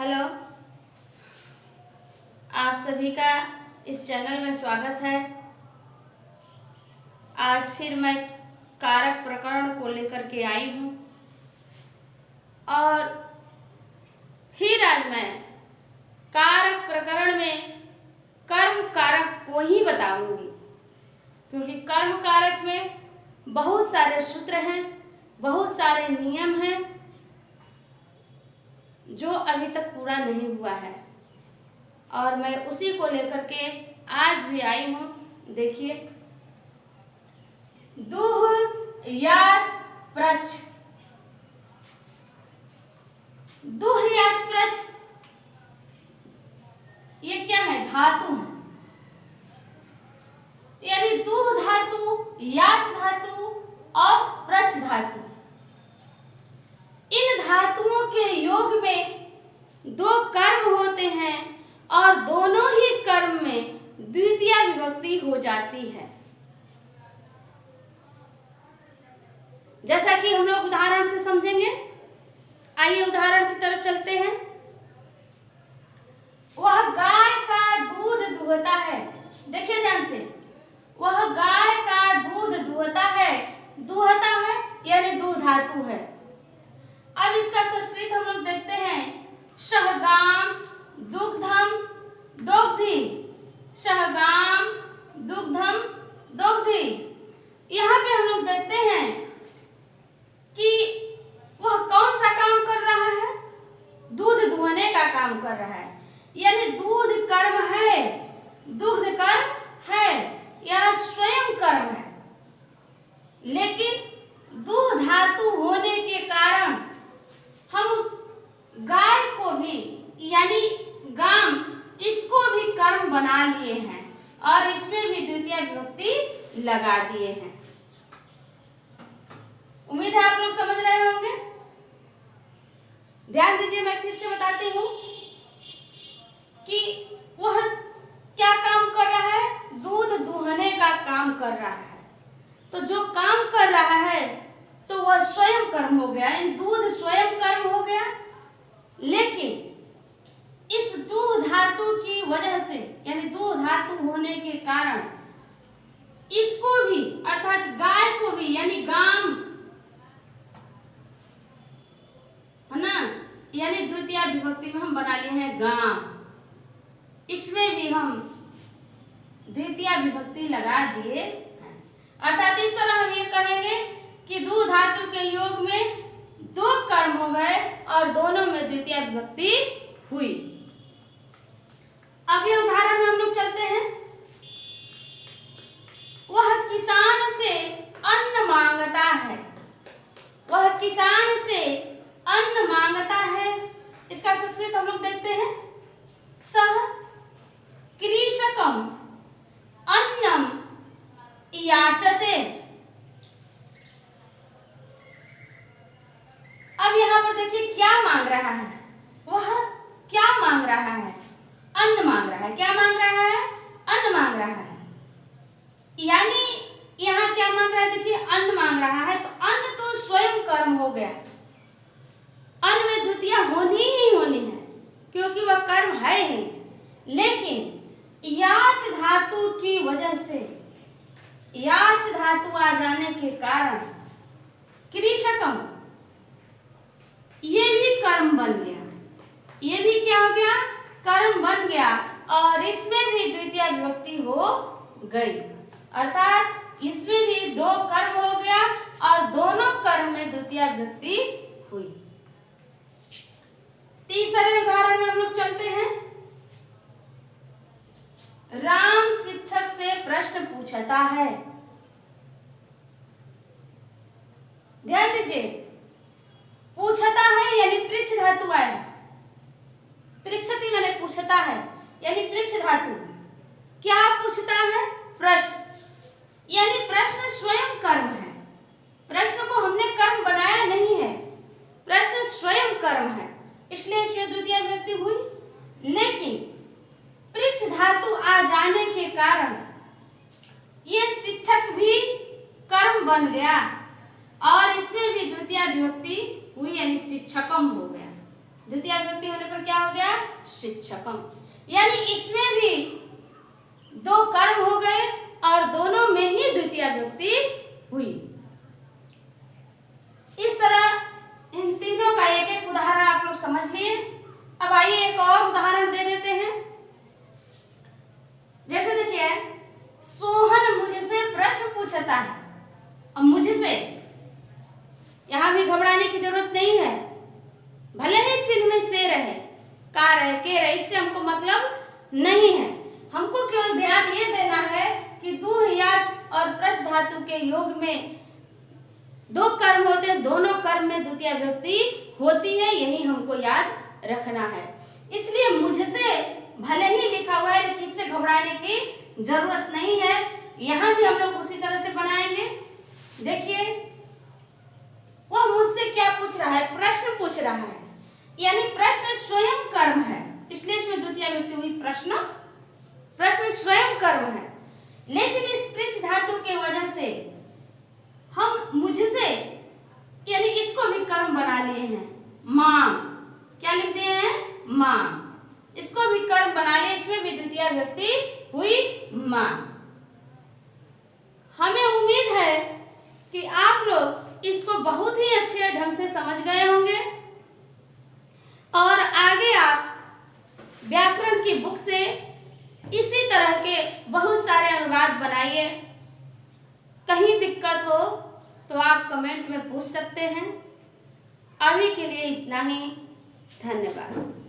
Hello, आप सभी का इस चैनल में स्वागत है। आज फिर मैं कारक प्रकरण को लेकर के आई हूँ और फिर आज मैं कारक प्रकरण में कर्म कारक को ही बताऊंगी, क्योंकि कर्म कारक में बहुत सारे सूत्र हैं, बहुत सारे नियम हैं जो अभी तक पूरा नहीं हुआ है और मैं उसी को लेकर के आज भी आई हूँ। देखिए, दुह याच प्रच। दुह याच प्रच ये क्या है? धातु है, यानी दुह धातु, याच धातु और प्रच धातु। इन धातुओं के योग में दो कर्म होते हैं और दोनों ही कर्म में द्वितीय विभक्ति हो जाती है। जैसा कि हम लोग उदाहरण से समझेंगे। आइए उदाहरण की तरफ चलते हैं। वह गाय का दूध दुहता है। देखिए ध्यान से, वह गाय का दूध दुहता है। दुहता है यानी दो धातु है। अब इसका संस्कृत हम लोग देखते हैं। सहगाम दुग्धम दोग्धी। सहगाम दुग्धम दोग्धी। यहाँ पे हम लोग देखते हैं कि वह कौन सा काम कर रहा है? दूध दुहने का काम कर रहा है, यानी दूध कर्म है, दुग्ध कर्म है, यह स्वयं कर्म है। लेकिन दुह धातु होने के कारण हम गाय को भी यानी गाम इसको भी कर्म बना लिए हैं और इसमें भी द्वितीय विभक्ति लगा दिए हैं। उम्मीद है आप लोग समझ रहे होंगे। ध्यान दीजिए, मैं फिर से बताती हूँ कि वह क्या काम कर रहा है? दूध दुहने का काम कर रहा है। तो जो काम कर रहा है तो वह स्वयं कर्म हो गया, यानी दूध स्वयं कर्म हो गया। लेकिन इस दो धातु की वजह से, यानी दो धातु होने के कारण इसको भी अर्थात गाय को भी, यानी गाम है ना, यानी द्वितीय विभक्ति में हम बना लिए हैं गाम। इसमें भी हम द्वितीय विभक्ति लगा दिए हैं। अर्थात इस तरह हम ये कहेंगे कि दो धातु के योग में दो कर्म हो गए और दोनों में द्वितीय विभक्ति हुई। अगले उदाहरण में हम लोग चलते हैं। वह किसान से अन्न मांगता है। वह किसान से अन्न मांगता है। इसका संस्कृत हम लोग देखते हैं। सह कृषकम अन्नम याचते। अब यहाँ पर देखिए क्या मांग रहा है? वह क्या मांग रहा है? अन्न मांग रहा है। क्या मांग रहा है? अन्न मांग रहा है। यानी यहाँ क्या मांग रहा है? देखिए, अन्न मांग रहा है तो अन्न तो स्वयं कर्म हो गया। अन्न में द्वितीय होनी ही होनी है, क्योंकि वह कर्म है ही। लेकिन याच धातु की वजह से, याच धातु आ जाने के कारण कृषकम ये भी कर्म बन गया। ये भी क्या हो गया? कर्म बन गया और इसमें भी द्वितीय विभक्ति हो गई। अर्थात इसमें भी दो कर्म हो गया और दोनों कर्म में द्वितीय विभक्ति हुई। तीसरे उदाहरण में हम लोग चलते हैं। राम शिक्षक से प्रश्न पूछता है। ध्यान दीजिए, पूछता है यानी पृच्छ धातु आया। पृच्छति मैंने पूछता है यानी पृच्छ धातु। क्या पूछता है? प्रश्न, यानी प्रश्न स्वयं कर्म है। प्रश्न को हमने कर्म बनाया नहीं है, प्रश्न स्वयं कर्म है, इसलिए इसमें द्वितीय विभक्ति हुई। लेकिन पृच्छ धातु आ जाने के कारण ये शिक्षक भी कर्म बन गया और इसमें भी द्वितीय विभक्ति हुई, यानी शिक्षकम हो गया। द्वितीय विभक्ति होने पर क्या हो गया? शिक्षकम। यानी इसमें भी दो कर्म हो गए और दोनों में ही द्वितीय विभक्ति हुई। इस तरह इन तीनों का एक एक उदाहरण आप लोग समझ लिए। अब आइए एक और उदाहरण दे देते हैं। जैसे देखिए, सोहन मुझसे प्रश्न पूछता है। अब मुझसे यहां भी घबराने की जरूरत नहीं है, भले ही चिन्ह में से रहे, का रहे, के रहे, इससे हमको मतलब नहीं है। हमको केवल ध्यान ये देना है कि दूह या और प्रश्न धातु के योग में दो कर्म होते हैं, दोनों कर्म में द्वितीय विभक्ति होती है, यही हमको याद रखना है। इसलिए मुझसे भले ही लिखा हुआ है, लेकिन इससे घबराने की जरूरत नहीं है। यहां भी हम लोग उसी तरह से बनाएंगे। देखिए, वह मुझसे क्या पूछ रहा है? प्रश्न पूछ रहा है, यानी प्रश्न स्वयं कर्म है, इसलिए इसमें द्वितीय विभक्ति हुई प्रश्न। प्रश्न स्वयं कर्म है, लेकिन इस पृष्ठ धातु के वजह से हम मुझसे यानी इसको भी कर्म बना लिए हैं। मां, क्या लिख दिए हैं? मां। इसको भी कर्म बना लिए, इसमें भी द्वितीय विभक्ति हुई मां। हमें उम्मीद है कि आप लोग इसको बहुत ही अच्छे ढंग से समझ गए होंगे और आगे आप व्याकरण की बुक से इसी तरह के बहुत सारे अनुवाद बनाइए। कहीं दिक्कत हो तो आप कमेंट में पूछ सकते हैं। अभी के लिए इतना ही। धन्यवाद।